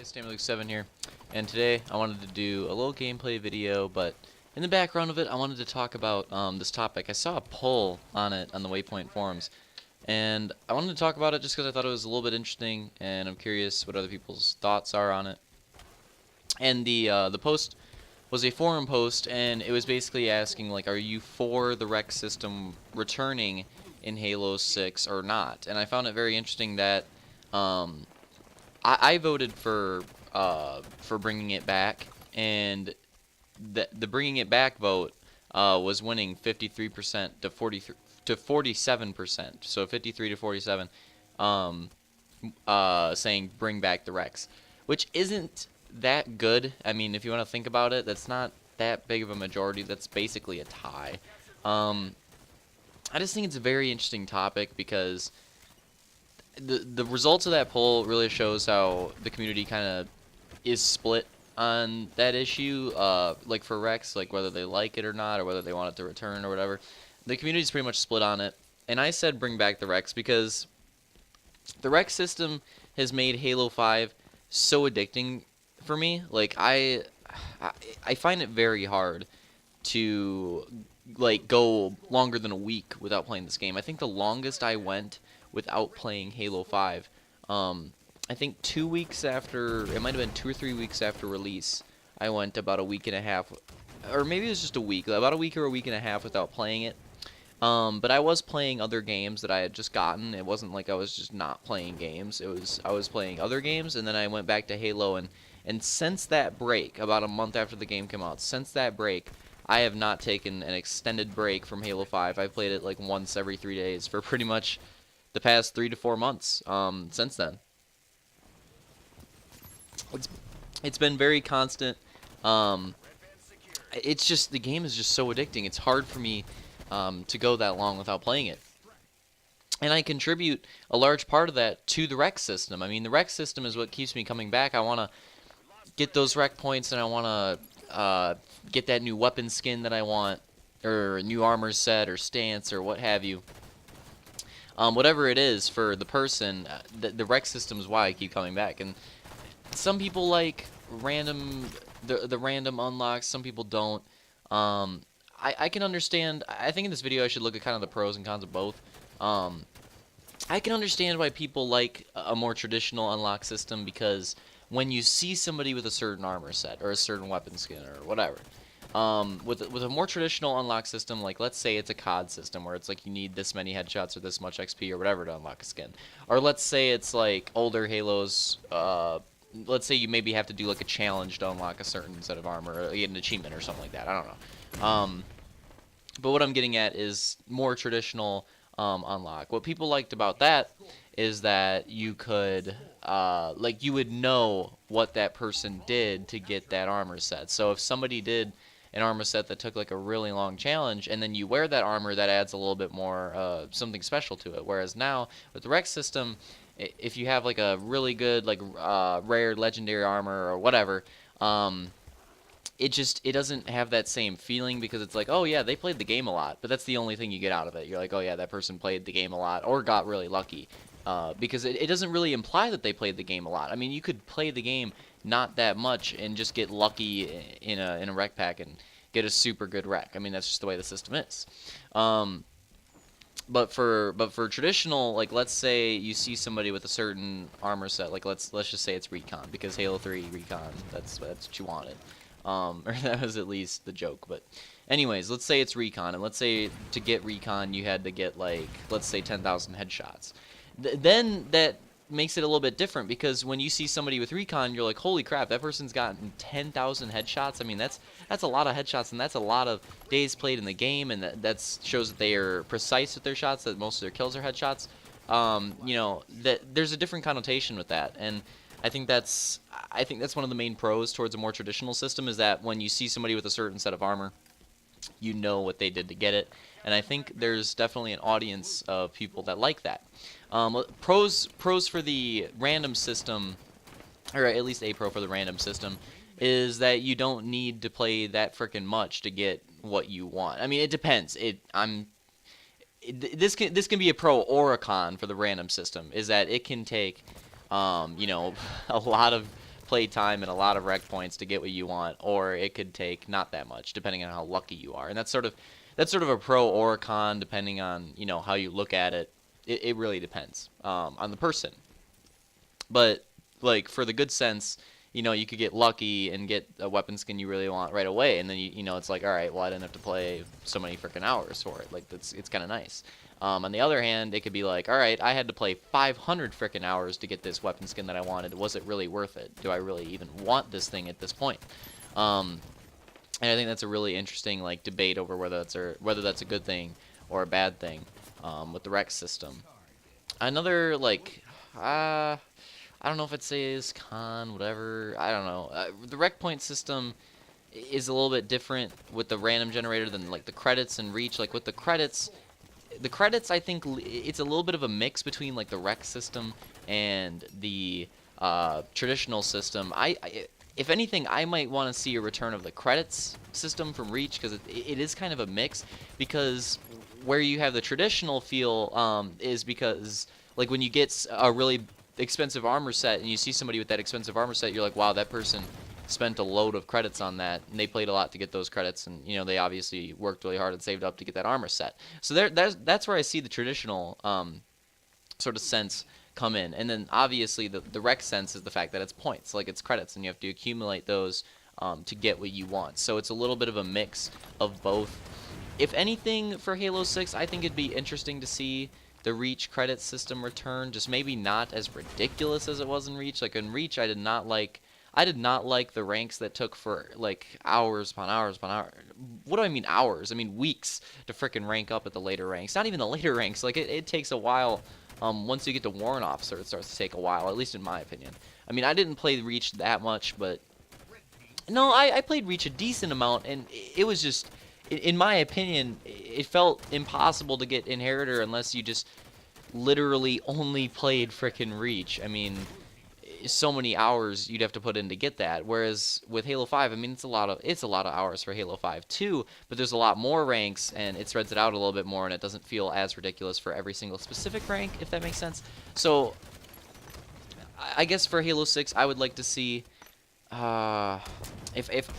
Guys, Luke7 here, and today I wanted to do a little gameplay video, but in the background of it I wanted to talk about this topic. I saw a poll on it on the Waypoint forums, and I wanted to talk about it just because I thought it was a little bit interesting, and I'm curious what other people's thoughts are on it. And the post was a forum post, and it was basically asking, like, are you for the Reqs system returning in Halo 6 or not? And I found it very interesting that I voted for bringing it back, and the bringing it back vote was winning 53% to 47%. So 53 to 47, saying bring back the Reqs, which isn't that good. I mean, if you want to think about it, that's not that big of a majority. That's basically a tie. I just think it's a very interesting topic because the results of that poll really shows how the community kind of is split on that issue, like for Reqs, like whether they like it or not, or whether they want it to return or whatever. The community is pretty much split on it, and I said bring back the Reqs because the Reqs system has made Halo 5 so addicting for me. Like I find it very hard to like go longer than a week without playing this game. I think the longest I went without playing Halo 5, I think 2 weeks after, it might have been 2 or 3 weeks after release, I went about a week and a half, or maybe it was just a week, about a week or a week and a half without playing it. But I was playing other games that I had just gotten. It wasn't like I was just not playing games. I was playing other games, and then I went back to Halo, and since that break, about a month after the game came out, since that break, I have not taken an extended break from Halo 5. I've played it like once every 3 days for pretty much the past 3 to 4 months since then. It's been very constant. It's just, the game is just so addicting. It's hard for me to go that long without playing it. And I contribute a large part of that to the Reqs system. I mean, the Reqs system is what keeps me coming back. I want to get those Req points, and I want to get that new weapon skin that I want, or a new armor set, or stance, or what have you. Whatever it is for the person, the Reqs system is why I keep coming back. And some people like the random unlocks, some people don't. I can understand. I think in this video I should look at kind of the pros and cons of both. I can understand why people like a more traditional unlock system, because when you see somebody with a certain armor set or a certain weapon skin or whatever, with a more traditional unlock system, like let's say it's a COD system where it's like you need this many headshots or this much XP or whatever to unlock a skin, or let's say it's like older Halos. Let's say you maybe have to do like a challenge to unlock a certain set of armor, or get an achievement or something like that. I don't know. But what I'm getting at is more traditional unlock. What people liked about that is that you could, like, you would know what that person did to get that armor set. So if somebody did an armor set that took like a really long challenge, and then you wear that armor, that adds a little bit more something special to it. Whereas now with the Reqs system, if you have like a really good like rare legendary armor or whatever, it doesn't have that same feeling, because it's like, oh yeah, they played the game a lot, but that's the only thing you get out of it. You're like, oh yeah, that person played the game a lot or got really lucky, because it doesn't really imply that they played the game a lot. I mean, you could play the game not that much and just get lucky in a Req pack and get a super good Req. I mean, that's just the way the system is. But for traditional, like let's say you see somebody with a certain armor set, like let's just say it's Recon, because Halo 3 Recon, that's what you wanted. Or that was at least the joke. But anyways, let's say it's Recon, and let's say to get Recon you had to get like, let's say 10,000 headshots. Then that makes it a little bit different, because when you see somebody with Recon, you're like, holy crap, that person's gotten 10,000 headshots. I mean, that's a lot of headshots, and that's a lot of days played in the game, and that shows that they are precise with their shots, that most of their kills are headshots. You know, that there's a different connotation with that, and I think that's one of the main pros towards a more traditional system, is that when you see somebody with a certain set of armor, you know what they did to get it. And I think there's definitely an audience of people that like that. Pros for the random system, or at least a pro for the random system, is that you don't need to play that freaking much to get what you want. I mean, it depends. This can be a pro or a con for the random system, is that it can take, you know, a lot of play time and a lot of rec points to get what you want, or it could take not that much, depending on how lucky you are. And that's sort of a pro or a con, depending on how you look at it. It really depends on the person. But like for the good sense, you could get lucky and get a weapon skin you really want right away, and then it's like, all right, well, I didn't have to play so many freaking hours for it. Like it's kind of nice. On the other hand, it could be like, all right, I had to play 500 freaking hours to get this weapon skin that I wanted. Was it really worth it? Do I really even want this thing at this point? And I think that's a really interesting like debate over whether that's a good thing or a bad thing with the Reqs system. Another like I don't know if I'd say is con, whatever. I don't know. The rec point system is a little bit different with the random generator than like the credits and reach. Like with the credits I think it's a little bit of a mix between like the rec system and the traditional system. If anything, I might want to see a return of the credits system from Reach, because it is kind of a mix. Because where you have the traditional feel is because like when you get a really expensive armor set and you see somebody with that expensive armor set, you're like, wow, that person spent a load of credits on that, and they played a lot to get those credits, and they obviously worked really hard and saved up to get that armor set. So that's where I see the traditional sort of sense come in. And then obviously the rec sense is the fact that it's points, like it's credits, and you have to accumulate those to get what you want. So it's a little bit of a mix of both. If anything, for Halo 6, I think it'd be interesting to see the Reach credit system return, just maybe not as ridiculous as it was in Reach. Like in Reach, I did not like the ranks that took for like hours upon hours upon hours. What do I mean hours? I mean weeks to frickin' rank up at the later ranks. Not even the later ranks. Like it takes a while. Once you get to Warrant Officer, it starts to take a while, at least in my opinion. I mean, I didn't play Reach that much, but no, I played Reach a decent amount, and it was just, in my opinion, it felt impossible to get Inheritor unless you just literally only played frickin' Reach. I mean, so many hours you'd have to put in to get that. Whereas with Halo 5, I mean, it's a lot of hours for Halo 5 too, but there's a lot more ranks, and it spreads it out a little bit more, and it doesn't feel as ridiculous for every single specific rank, if that makes sense. So I guess for Halo 6, I would like to see if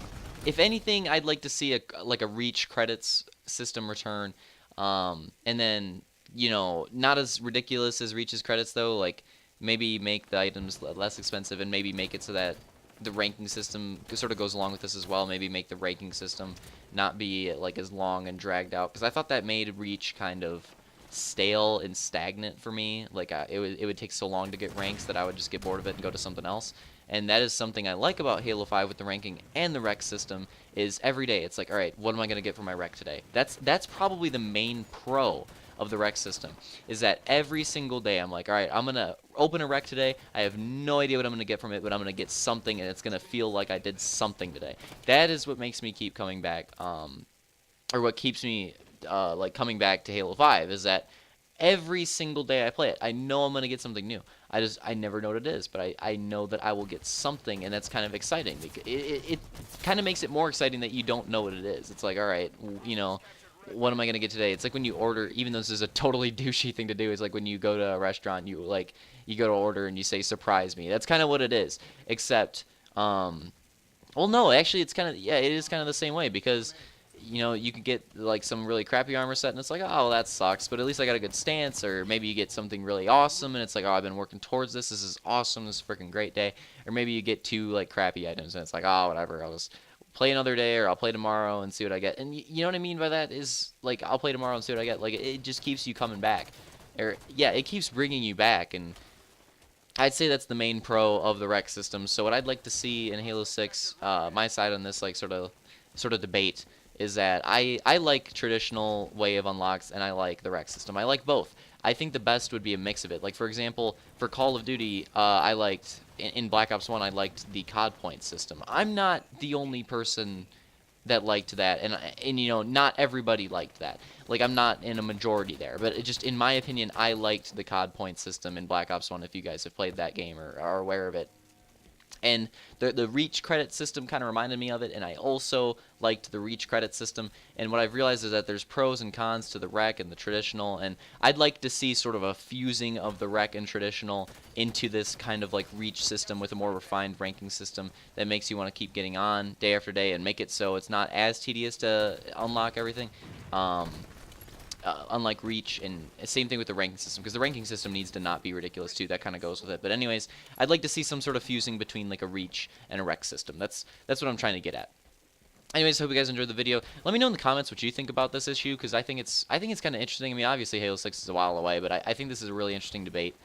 anything, I'd like to see a Reach credits system return, and then not as ridiculous as Reach's credits though. Like maybe make the items less expensive, and maybe make it so that the ranking system sort of goes along with this as well. Maybe make the ranking system not be like as long and dragged out, because I thought that made Reach kind of stale and stagnant for me. Like it would take so long to get ranks that I would just get bored of it and go to something else. And that is something I like about Halo 5 with the ranking and the rec system, is every day it's like, all right, what am I going to get for my rec today? That's probably the main pro of the rec system, is that every single day I'm like, all right, I'm going to open a rec today. I have no idea what I'm going to get from it, but I'm going to get something, and it's going to feel like I did something today. That is what makes me keep coming back, or what keeps me like coming back to Halo 5, is that every single day I play it, I know I'm going to get something new. I never know what it is, but I know that I will get something, and that's kind of exciting. It kind of makes it more exciting that you don't know what it is. It's like, all right, what am I going to get today? It's like when you order, even though this is a totally douchey thing to do, it's like when you go to a restaurant, you go to order and you say, surprise me. That's kind of what it is, except, well, no, actually, it's kind of, yeah, it is kind of the same way, because you could get like some really crappy armor set, and it's like, oh, well, that sucks, but at least I got a good stance. Or maybe you get something really awesome, and it's like, oh, I've been working towards this. This is awesome. This is a freaking great day. Or maybe you get two like crappy items, and it's like, oh, whatever. I'll just play another day, or I'll play tomorrow and see what I get. And you know what I mean by that is like, I'll play tomorrow and see what I get. Like it just keeps you coming back, or yeah, it keeps bringing you back. And I'd say that's the main pro of the rec system. So what I'd like to see in Halo 6, my side on this like sort of debate, is that I like traditional way of unlocks, and I like the rec system. I like both. I think the best would be a mix of it. Like, for example, for Call of Duty, I liked, in Black Ops 1, I liked the COD point system. I'm not the only person that liked that, and not everybody liked that. Like, I'm not in a majority there, but it just, in my opinion, I liked the COD point system in Black Ops 1, if you guys have played that game or are aware of it. And the reach credit system kind of reminded me of it, and I also liked the reach credit system. And what I've realized is that there's pros and cons to the rec and the traditional, and I'd like to see sort of a fusing of the rec and traditional into this kind of like reach system with a more refined ranking system that makes you want to keep getting on day after day and make it so it's not as tedious to unlock everything. Unlike Reach, and same thing with the ranking system, because the ranking system needs to not be ridiculous too. That kind of goes with it. But anyways, I'd like to see some sort of fusing between like a Reach and a Req system. That's what I'm trying to get at. Anyways, hope you guys enjoyed the video. Let me know in the comments what you think about this issue, because I think it's kind of interesting. I mean, obviously Halo 6 is a while away, but I think this is a really interesting debate,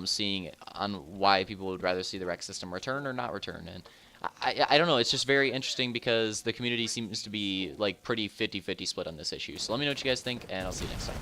seeing on why people would rather see the Req system return or not return. And I don't know, it's just very interesting because the community seems to be like pretty 50-50 split on this issue. So let me know what you guys think, and I'll see you next time.